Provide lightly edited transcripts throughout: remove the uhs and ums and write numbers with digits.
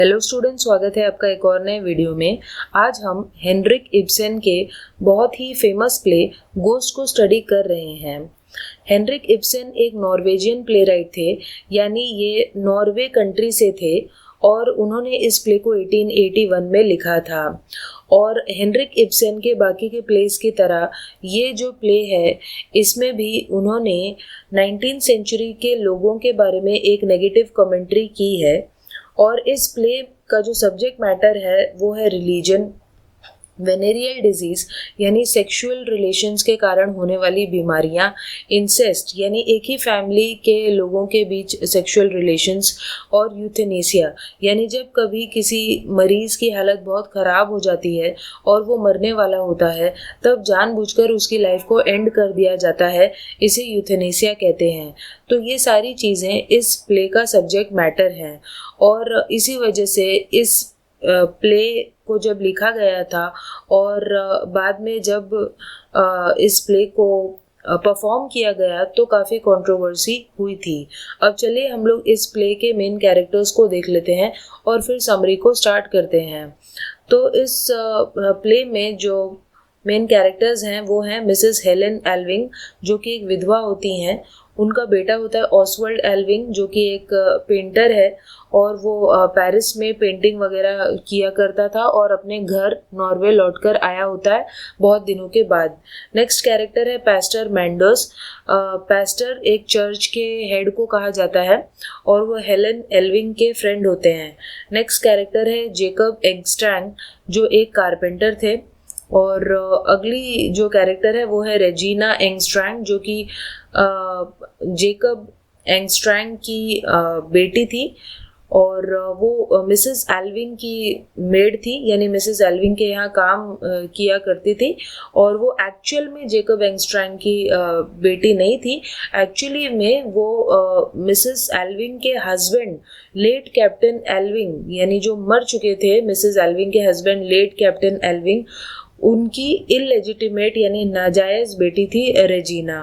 Hello student, स्वागत है आपका एक और नए वीडियो में। आज हम हेनरिक इब्सन के बहुत ही फेमस प्ले गोस्ट को स्टडी कर रहे हैं। हेनरिक इब्सन एक नॉर्वेजियन प्लेराइट थे, यानी ये नॉर्वे कंट्री से थे और उन्होंने इस प्ले को 1881 में लिखा था। और हेनरिक इब्सन के बाकी के प्लेस की तरह ये जो प्ले है इसमें भी उन्होंने 19th सेंचुरी के लोगों के बारे में एक नेगेटिव कमेंट्री की है। और इस प्ले का जो सब्जेक्ट मैटर है वो है रिलीजन, वेनेरियल डिजीज यानी सेक्सुअल रिलेशंस के कारण होने वाली बीमारियां, इंसेस्ट यानी एक ही फैमिली के लोगों के बीच सेक्सुअल रिलेशंस, और यूथेनेसिया यानी जब कभी किसी मरीज की हालत बहुत ख़राब हो जाती है और वो मरने वाला होता है तब जानबूझकर उसकी लाइफ को एंड कर दिया जाता है, इसे यूथेनेसिया कहते हैं। तो ये सारी चीज़ें इस प्ले का सब्जेक्ट मैटर हैं और इसी वजह से इस प्ले को जब लिखा गया था और बाद में जब इस प्ले को परफॉर्म किया गया तो काफ़ी कंट्रोवर्सी हुई थी। अब चलिए हम लोग इस प्ले के मेन कैरेक्टर्स को देख लेते हैं और फिर समरी को स्टार्ट करते हैं। तो इस प्ले में जो मेन कैरेक्टर्स हैं वो हैं मिसेस हेलेन एल्विंग, जो कि एक विधवा होती हैं। उनका बेटा होता है ऑसवर्ल्ड एल्विंग, जो कि एक पेंटर है और वो पेरिस में पेंटिंग वगैरह किया करता था और अपने घर नॉर्वे लौटकर आया होता है बहुत दिनों के बाद। नेक्स्ट कैरेक्टर है पैस्टर मैंडर्स। पैस्टर एक चर्च के हेड को कहा जाता है और वो हेलेन एल्विंग के फ्रेंड होते हैं। नेक्स्ट कैरेक्टर है जेकब एंगस्ट्रैंग, जो एक कारपेंटर थे। और अगली जो कैरेक्टर है वो है रेजिना एंगस्ट्रैंग, जो कि जेकब एंगस्ट्रैंग की बेटी थी और वो मिसेस एल्विंग की मेड थी, यानी मिसेस एल्विंग के यहाँ काम किया करती थी। और वो एक्चुअल में जेकब एंगस्ट्रैंग की बेटी नहीं थी। एक्चुअली में वो मिसेस एल्विंग के हस्बैंड लेट कैप्टन एल्विंग, यानी जो मर चुके थे मिसेस एल्विंग के हस्बैंड लेट कैप्टन एल्विंग, उनकी इलेजिटिमेट यानी नाजायज़ बेटी थी रेजिना।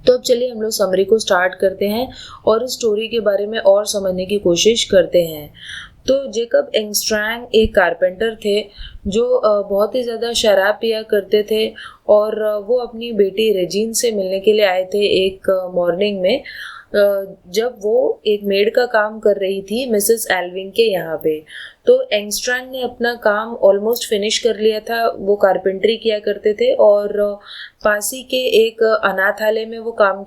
तो अब चलिए हम लोग समरी को स्टार्ट करते हैं और इस स्टोरी के बारे में और समझने की कोशिश करते हैं। तो जेकब एंगस्ट्रैंग एक कारपेंटर थे जो बहुत ही ज़्यादा शराब पिया करते थे और वो अपनी बेटी रेजिन से मिलने के लिए आए थे एक मॉर्निंग में, जब वो एक मेड का काम कर रही थी मिसेस एल्विंग के यहाँ पे। तो एंगस्ट्रैंग ने अपना काम ऑलमोस्ट फिनिश कर लिया था, वो कारपेंट्री किया करते थे और पासी के एक अनाथालय में वो काम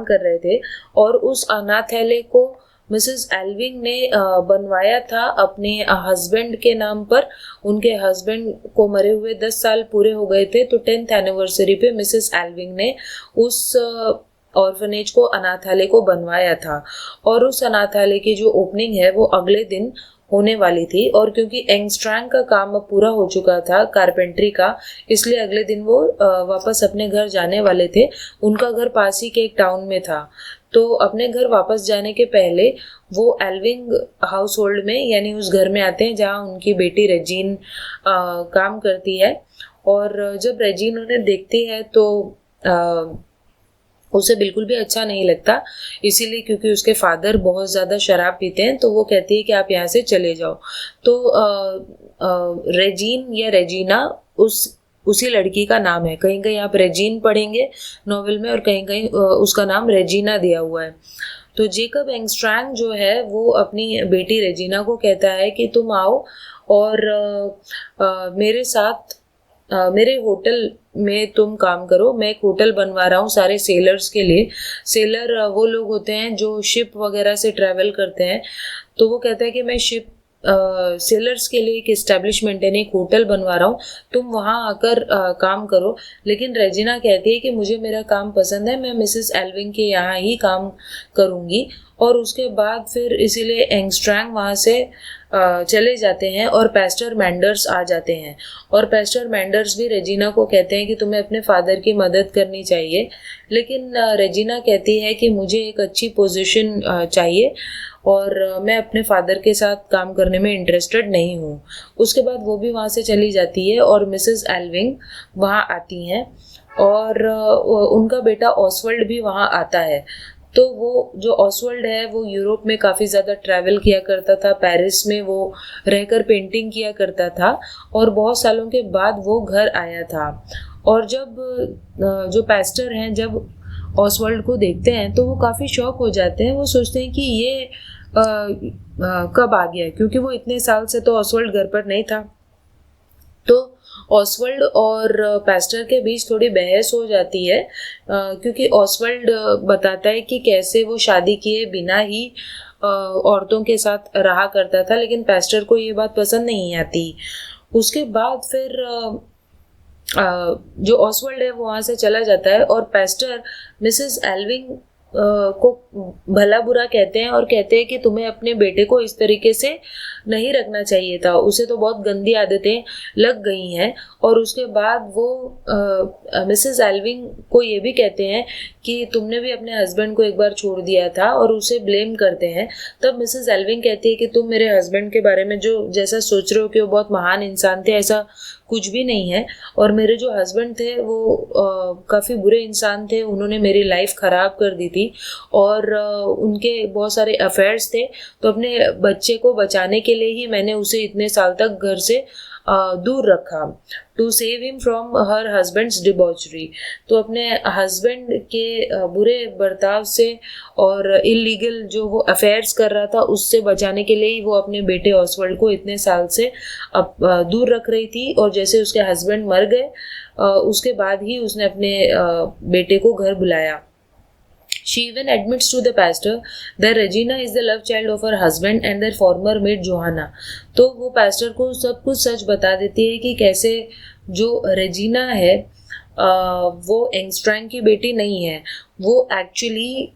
कर रहे थे। और उस अनाथालय को मिसेस एल्विंग ने बनवाया था अपने हस्बैंड के नाम पर। उनके हस्बैंड को मरे हुए 10 साल पूरे हो गए थे, तो 10th एनिवर्सरी पे मिसेस एल्विंग ने उस ऑर्फनेज को, अनाथालय को बनवाया था। और उस अनाथालय की जो ओपनिंग है वो अगले दिन होने वाली थी और क्योंकि एंगस्ट्रैंग का काम अब पूरा हो चुका था कारपेंट्री का, इसलिए अगले दिन वो वापस अपने घर जाने वाले थे। उनका घर पास ही के एक टाउन में था। तो अपने घर वापस जाने के पहले वो एल्विंग हाउस होल्ड में, यानी उस घर में आते हैं जहाँ उनकी बेटी रेजिन काम करती है। और जब रेजिन उन्हें देखती है तो उसे बिल्कुल भी अच्छा नहीं लगता, इसीलिए क्योंकि उसके फादर बहुत ज़्यादा शराब पीते हैं, तो वो कहती है कि आप यहाँ से चले जाओ। तो रेजिन या रेजिना उसी लड़की का नाम है। कहीं कहीं आप रेजिन पढ़ेंगे नॉवेल में और कहीं कहीं उसका नाम रेजिना दिया हुआ है। तो जेकब एंगस्ट्रैंग जो है वो अपनी बेटी रेजिना को कहता है कि तुम आओ और मेरे साथ मेरे होटल में तुम काम करो। मैं एक होटल बनवा रहा हूँ सारे सेलर्स के लिए। सेलर वो लोग होते हैं जो शिप वगैरह से ट्रैवल करते हैं। तो वो कहता है कि मैं शिप सेलर्स के लिए एक इस्टेब्लिशमेंट यानी एक होटल बनवा रहा हूँ, तुम वहाँ आकर काम करो। लेकिन रेजिना कहती है कि मुझे मेरा काम पसंद है, मैं मिसेस एल्विंग के यहाँ ही काम करूँगी। और उसके बाद फिर इसीलिए एंगस्ट्रैंग वहाँ से चले जाते हैं और पैस्टर मैंडर्स आ जाते हैं। और पैस्टर मैंडर्स भी रेजिना को कहते हैं कि तुम्हें अपने फादर की मदद करनी चाहिए। लेकिन रेजिना कहती है कि मुझे एक अच्छी पोजीशन चाहिए और मैं अपने फादर के साथ काम करने में इंटरेस्टेड नहीं हूँ। उसके बाद वो भी वहाँ से चली जाती है और मिसेस एल्विंग वहाँ आती हैं और उनका बेटा ऑसवर्ल्ड भी वहाँ आता है। तो वो जो ऑसवर्ल्ड है वो यूरोप में काफ़ी ज़्यादा ट्रैवल किया करता था, पेरिस में वो रहकर पेंटिंग किया करता था और बहुत सालों के बाद वो घर आया था। और जब जो पेस्टर हैं जब ऑसवर्ल्ड को देखते हैं तो वो काफ़ी शॉक हो जाते हैं। वो सोचते हैं कि ये कब आ गया, क्योंकि वो इतने साल से तो ऑसवर्ल्ड घर पर नहीं था। तो ऑसवर्ल्ड और पेस्टर के बीच थोड़ी बहस हो जाती है, क्योंकि ऑसवर्ल्ड बताता है कि कैसे वो शादी किए बिना ही औरतों के साथ रहा करता था, लेकिन पेस्टर को ये बात पसंद नहीं आती। उसके बाद फिर जो ऑसवर्ल्ड है वो वहाँ से चला जाता है और पेस्टर मिसेस एल्विंग को भला बुरा कहते हैं और कहते हैं कि तुम्हें अपने बेटे को इस तरीके से नहीं रखना चाहिए था, उसे तो बहुत गंदी आदतें लग गई हैं। और उसके बाद वो मिसेस एल्विंग को ये भी कहते हैं कि तुमने भी अपने हस्बैंड को एक बार छोड़ दिया था और उसे ब्लेम करते हैं। तब मिसेस एल्विंग कहती है कि तुम मेरे हस्बैंड के बारे में जो जैसा सोच रहे हो कि वो बहुत महान इंसान थे, ऐसा कुछ भी नहीं है। और मेरे जो हस्बैंड थे वो काफ़ी बुरे इंसान थे, उन्होंने मेरी लाइफ ख़राब कर दी थी और उनके बहुत सारे अफेयर्स थे। तो अपने बच्चे को बचाने के लिए ही मैंने उसे इतने साल तक घर से दूर रखा, to save him from her husband's debauchery. तो अपने हस्बैंड के बुरे बर्ताव से और इलीगल जो वो अफेयर्स कर रहा था उससे बचाने के लिए ही वो अपने बेटे ऑसवर्ल्ड को इतने साल से दूर रख रही थी। और जैसे उसके हस्बैंड मर गए उसके बाद ही उसने अपने बेटे को घर बुलाया। She even admits to the pastor that Regina is the love child of her husband and their former maid Johanna. तो वो pastor को सब कुछ सच बता देती है कि कैसे जो रेजिना है वो एंगस्ट्रैंग की बेटी नहीं है, वो एक्चुअली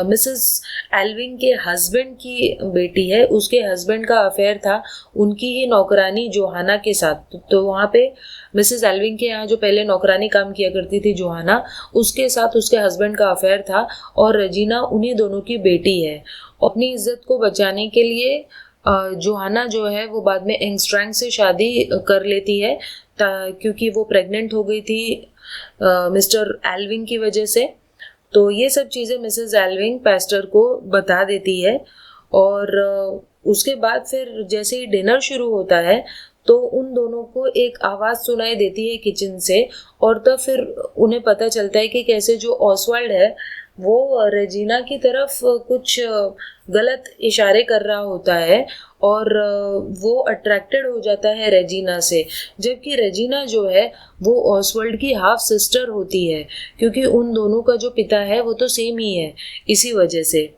मिसेस एल्विंग के हस्बैंड की बेटी है। उसके हस्बैंड का अफेयर था उनकी ही नौकरानी जोहाना के साथ। तो वहाँ पे मिसेस एल्विंग के यहाँ जो पहले नौकरानी काम किया करती थी जोहाना, उसके साथ उसके हस्बैंड का अफेयर था और रेजिना उन्हीं दोनों की बेटी है। अपनी इज्जत को बचाने के लिए जोहाना जो है वो बाद में एंगस्ट्रैंग से शादी कर लेती है, क्योंकि वो प्रेग्नेंट हो गई थी मिस्टर एल्विंग की वजह से। तो ये सब चीज़ें मिसेस एल्विंग पेस्टर को बता देती है। और उसके बाद फिर जैसे ही डिनर शुरू होता है तो उन दोनों को एक आवाज़ सुनाई देती है किचन से, और तब फिर उन्हें पता चलता है कि कैसे जो ऑसवर्ल्ड है वो रेजिना की तरफ कुछ गलत इशारे कर रहा होता है और वो अट्रैक्टेड हो जाता है रेजिना से, जबकि रेजिना जो है वो ऑसवर्ल्ड की हाफ सिस्टर होती है, क्योंकि उन दोनों का जो पिता है वो तो सेम ही है इसी वजह से।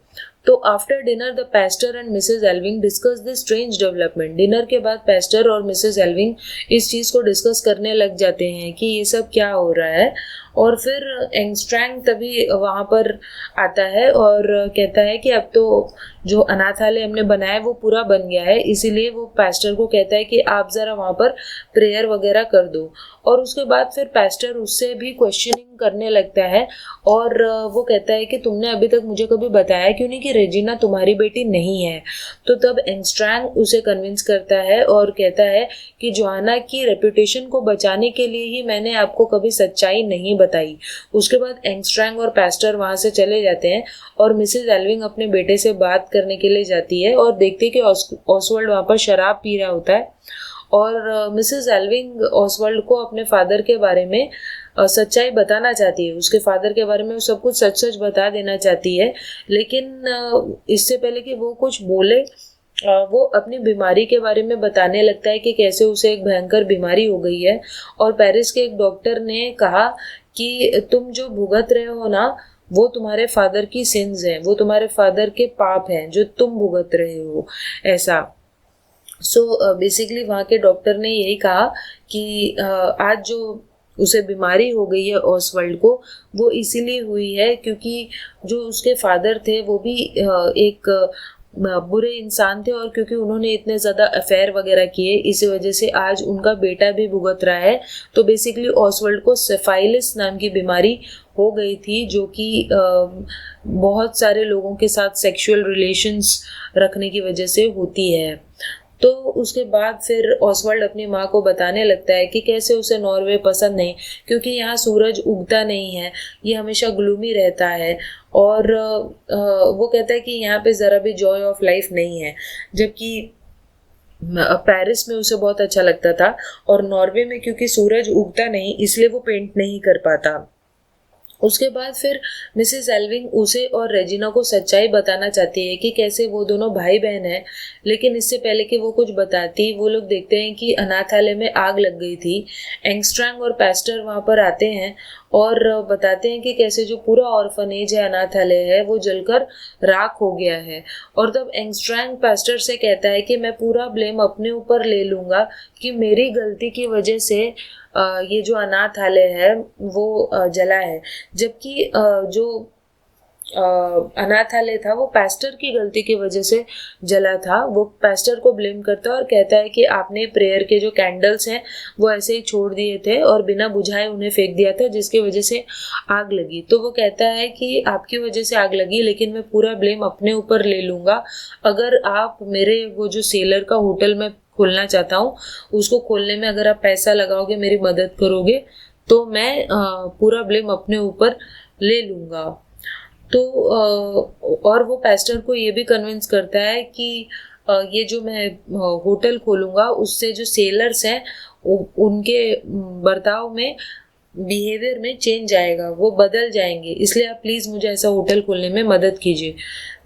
तो after dinner the pastor and Mrs Alving discuss this strange development. Dinner के बाद पेस्टर और मिसेस एल्विंग इस चीज़ को डिस्कस करने लग जाते हैं कि ये सब क्या हो रहा है। और फिर एंगस्ट्रैंग तभी वहाँ पर आता है और कहता है कि अब तो जो अनाथालय हमने बनाया है वो पूरा बन गया है, इसीलिए वो पास्टर को कहता है कि आप ज़रा वहाँ पर प्रेयर वगैरह कर दो। और उसके बाद फिर पास्टर उससे भी क्वेश्चनिंग करने लगता है और वो कहता है कि तुमने अभी तक मुझे कभी बताया क्यों नहीं कि रेजिना तुम्हारी बेटी नहीं है। तो तब एंगस्ट्रैंग उसे कन्विंस करता है और कहता है कि जोहाना की रेपुटेशन को बचाने के लिए ही मैंने आपको कभी सच्चाई नहीं बताई। उसके बाद एंगस्ट्रैंग और पास्टर वहाँ से चले जाते हैं और मिसेस एल्विंग अपने बेटे से बात करने के लिए जाती है और देखती है कि ऑसवर्ल्ड वहाँ पर शराब पी रहा होता है। और मिसेस एल्विंग ऑसवर्ल्ड को अपने फादर के बारे में सच्चाई बताना चाहती है, उसके फादर के बारे में वो सब कुछ सच सच बता देना चाहती है। लेकिन इससे पहले कि वो कुछ बोले वो अपनी बीमारी के बारे में बताने लगता है कि कैसे उसे एक भयंकर बीमारी हो गई है और पेरिस के एक डॉक्टर ने कहा कि तुम जो भुगत रहे हो ना वो तुम्हारे फादर की सिंस हैं, वो तुम्हारे फादर के पाप हैं जो तुम भुगत रहे हो, ऐसा। सो बेसिकली वहाँ के डॉक्टर ने यही कहा कि आज जो उसे बीमारी हो गई है ऑसवर्ल्ड को वो इसीलिए हुई है क्योंकि जो उसके फादर थे वो भी एक बुरे इंसान थे और क्योंकि उन्होंने इतने ज़्यादा अफेयर वगैरह किए इसी वजह से आज उनका बेटा भी भुगत रहा है। तो बेसिकली ऑसवर्ल्ड को सिफाइलिस नाम की बीमारी हो गई थी जो कि बहुत सारे लोगों के साथ सेक्सुअल रिलेशंस रखने की वजह से होती है। तो उसके बाद फिर ऑसवाल्ड अपनी माँ को बताने लगता है कि कैसे उसे नॉर्वे पसंद नहीं, क्योंकि यहाँ सूरज उगता नहीं है, ये हमेशा ग्लूमी रहता है, और वो कहता है कि यहाँ पे ज़रा भी जॉय ऑफ लाइफ नहीं है। जबकि पेरिस में उसे बहुत अच्छा लगता था, और नॉर्वे में क्योंकि सूरज उगता नहीं इसलिए वो पेंट नहीं कर पाता। उसके बाद फिर मिसेस एल्विंग उसे और रेजिना को सच्चाई बताना चाहती है कि कैसे वो दोनों भाई बहन हैं, लेकिन इससे पहले कि वो कुछ बताती, वो लोग देखते हैं कि अनाथालय में आग लग गई थी। एंगस्ट्रैंग और पैस्टर वहाँ पर आते हैं और बताते हैं कि कैसे जो पूरा ऑर्फनेज है, अनाथालय है, वो जलकर राख हो गया है। और तब एंगस्ट्रैंग पैस्टर से कहता है कि मैं पूरा ब्लेम अपने ऊपर ले लूँगा कि मेरी गलती की वजह से ये जो अनाथालय है वो जला है। जबकि जो अनाथालय था वो पास्टर की गलती की वजह से जला था। वो पास्टर को ब्लेम करता है और कहता है कि आपने प्रेयर के जो कैंडल्स हैं वो ऐसे ही छोड़ दिए थे और बिना बुझाए उन्हें फेंक दिया था, जिसकी वजह से आग लगी। तो वो कहता है कि आपकी वजह से आग लगी, लेकिन मैं पूरा ब्लेम अपने ऊपर ले लूँगा। अगर आप मेरे वो जो सेलर का होटल में खोलना चाहता हूँ, उसको खोलने में अगर आप पैसा लगाओगे, मेरी मदद करोगे, तो मैं पूरा ब्लेम अपने ऊपर ले लूँगा। तो और वो पास्टर को ये भी कन्विंस करता है कि ये जो मैं होटल खोलूँगा उससे जो सेलर्स हैं उनके बर्ताव में, बिहेवियर में चेंज आएगा, वो बदल जाएंगे, इसलिए आप प्लीज़ मुझे ऐसा होटल खोलने में मदद कीजिए।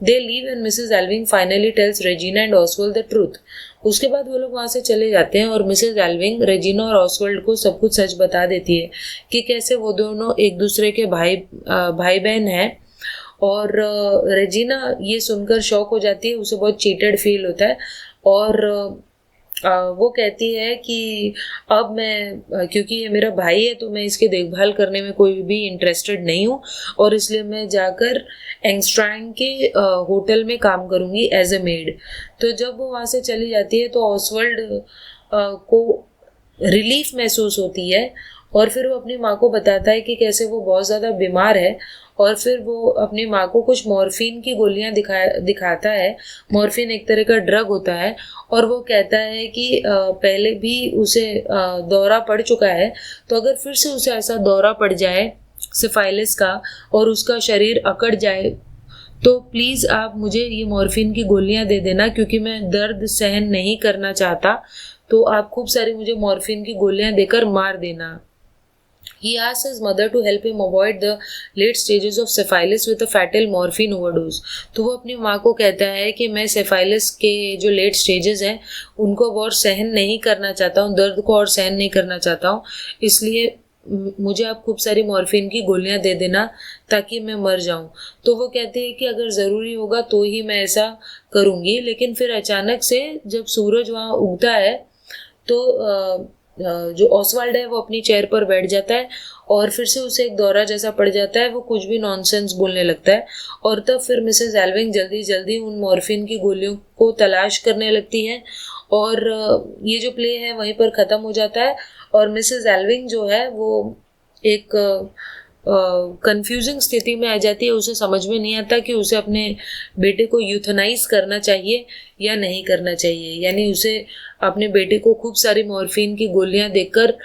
They leave and Mrs Alving finally tells Regina and Oswald the truth. उसके बाद वो लोग वहाँ से चले जाते हैं और मिसेस एल्विंग रेजिना और ऑसवाल्ड को सब कुछ सच बता देती है कि कैसे वो दोनों एक दूसरे के भाई बहन हैं। और रेजिना ये सुनकर शॉक हो जाती है, उसे बहुत चीटेड फील होता है, और वो कहती है कि अब मैं क्योंकि ये मेरा भाई है तो मैं इसकी देखभाल करने में कोई भी इंटरेस्टेड नहीं हूँ, और इसलिए मैं जाकर एंगस्ट्रैंग के होटल में काम करूँगी एज ए मेड। तो जब वो वहाँ से चली जाती है तो ऑसवाल्ड को रिलीफ महसूस होती है, और फिर वो अपनी माँ को बताता है कि कैसे वो बहुत ज़्यादा बीमार है, और फिर वो अपनी माँ को कुछ मॉर्फिन की गोलियाँ दिखाता है। मॉर्फिन एक तरह का ड्रग होता है, और वो कहता है कि पहले भी उसे दौरा पड़ चुका है, तो अगर फिर से उसे ऐसा दौरा पड़ जाए सिफाइलिस का और उसका शरीर अकड़ जाए, तो प्लीज़ आप मुझे ये मॉर्फिन की गोलियाँ दे देना, क्योंकि मैं दर्द सहन नहीं करना चाहता, तो आप खूब सारी मुझे मॉर्फिन की गोलियाँ देकर मार देना। He asks his mother to help him avoid the late stages of syphilis with a fatal morphine overdose. तो वो अपनी माँ को कहता है कि मैं सिफाइलिस के जो लेट स्टेजेस हैं उनको और सहन नहीं करना चाहता हूँ, दर्द को और सहन नहीं करना चाहता हूँ, इसलिए मुझे आप खूब सारी मॉर्फिन की गोलियाँ दे देना ताकि मैं मर जाऊँ। तो वो कहती है कि अगर ज़रूरी होगा तो ही मैं ऐसा करूँगी। लेकिन फिर अचानक से जब सूरज वहाँ उगता है तो जो ऑसवाल्ड है वो अपनी चेयर पर बैठ जाता है, और फिर से उसे एक दौरा जैसा पड़ जाता है, वो कुछ भी नॉनसेंस बोलने लगता है। और तब फिर मिसेस एल्विंग जल्दी जल्दी उन मॉर्फिन की गोलियों को तलाश करने लगती है, और ये जो प्ले है वहीं पर ख़त्म हो जाता है। और मिसेस एल्विंग जो है वो एक कंफ्यूजिंग स्थिति में आ जाती है। उसे समझ में नहीं आता कि उसे अपने बेटे को यूथनाइज करना चाहिए या नहीं करना चाहिए, यानी उसे अपने बेटे को खूब सारी मॉर्फिन की गोलियां देकर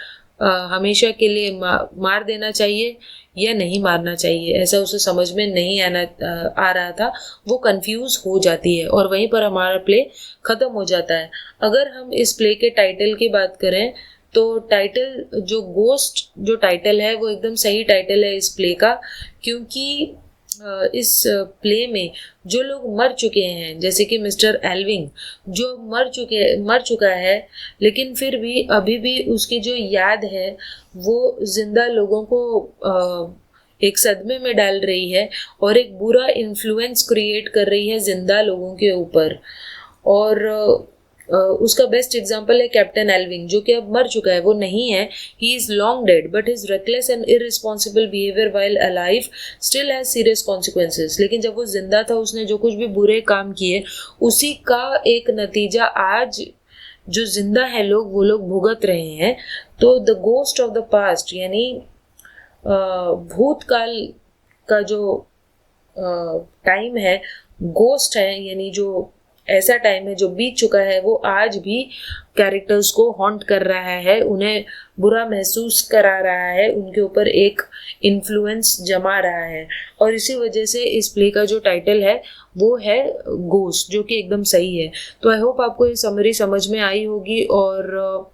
हमेशा के लिए मार देना चाहिए या नहीं मारना चाहिए, ऐसा उसे समझ में नहीं आ रहा था। वो कंफ्यूज हो जाती है और वहीं पर हमारा प्ले ख़त्म हो जाता है। अगर हम इस प्ले के टाइटल की बात करें तो टाइटल जो गोस्ट जो टाइटल है वो एकदम सही टाइटल है इस प्ले का, क्योंकि इस प्ले में जो लोग मर चुके हैं, जैसे कि मिस्टर एल्विंग जो मर चुका है, लेकिन फिर भी अभी भी उसकी जो याद है वो जिंदा लोगों को एक सदमे में डाल रही है और एक बुरा इन्फ्लुएंस क्रिएट कर रही है जिंदा लोगों के ऊपर। और उसका बेस्ट एग्जाम्पल है कैप्टन एल्विंग, जो कि अब मर चुका है, वो नहीं है, he is long dead, but his reckless and irresponsible behaviour while alive still has serious consequences. लेकिन जब वो जिंदा था उसने जो कुछ भी बुरे काम किए उसी का एक नतीजा आज जो जिंदा है वो लोग भुगत रहे हैं। तो the ghost of the past यानी भूतकाल का जो टाइम है, गोस्ट है यानी जो ऐसा टाइम है जो बीत चुका है वो आज भी कैरेक्टर्स को हॉन्ट कर रहा है, उन्हें बुरा महसूस करा रहा है, उनके ऊपर एक इन्फ्लुएंस जमा रहा है। और इसी वजह से इस प्ले का जो टाइटल है वो है गोस्ट, जो कि एकदम सही है। तो आई होप आपको ये समरी समझ में आई होगी, और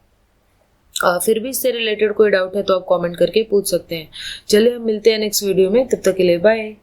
फिर भी इससे रिलेटेड कोई डाउट है तो आप कमेंट करके पूछ सकते हैं। चलिए हम मिलते हैं नेक्स्ट वीडियो में, तब तक के लिए बाय।